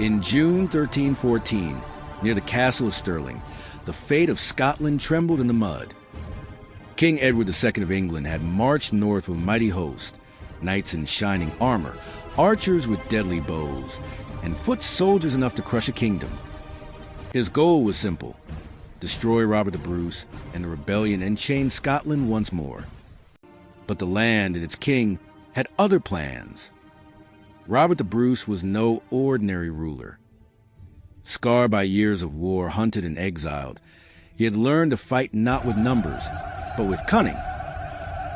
In June 1314, near the castle of Stirling, the fate of Scotland trembled in the mud. King Edward II of England had marched north with a mighty host, knights in shining armor, archers with deadly bows, and foot soldiers enough to crush a kingdom. His goal was simple: destroy Robert the Bruce and the rebellion and chain Scotland once more. But the land and its king had other plans. Robert the Bruce was no ordinary ruler. Scarred by years of war, hunted and exiled, he had learned to fight not with numbers, but with cunning.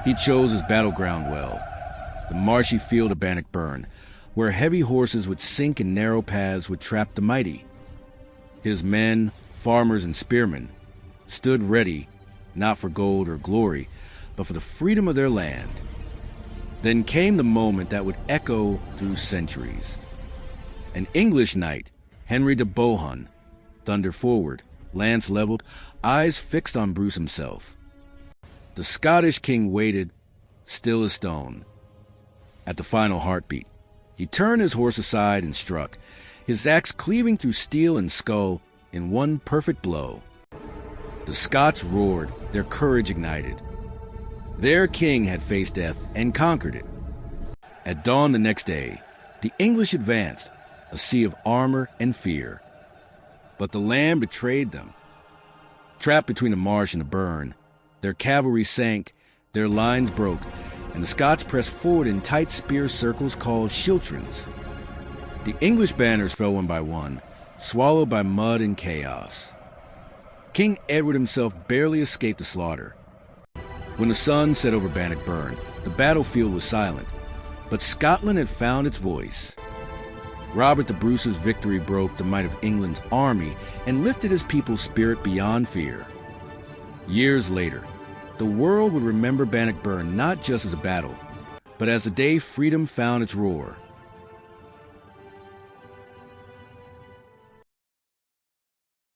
He chose his battleground well, the marshy field of Bannockburn, where heavy horses would sink and narrow paths would trap the mighty. His men, farmers and spearmen, stood ready, not for gold or glory, but for the freedom of their land. Then came the moment that would echo through centuries. An English knight, Henry de Bohun, thundered forward, lance leveled, eyes fixed on Bruce himself. The Scottish king waited, still as stone. At the final heartbeat, he turned his horse aside and struck, his axe cleaving through steel and skull in one perfect blow. The Scots roared, their courage ignited. Their king had faced death and conquered it. At dawn the next day, the English advanced, a sea of armor and fear. But the land betrayed them. Trapped between the marsh and the burn, their cavalry sank, their lines broke, and the Scots pressed forward in tight spear circles called schiltrons. The English banners fell one by one, swallowed by mud and chaos. King Edward himself barely escaped the slaughter. When the sun set over Bannockburn, the battlefield was silent, but Scotland had found its voice. Robert the Bruce's victory broke the might of England's army and lifted his people's spirit beyond fear. Years later, the world would remember Bannockburn not just as a battle, but as the day freedom found its roar.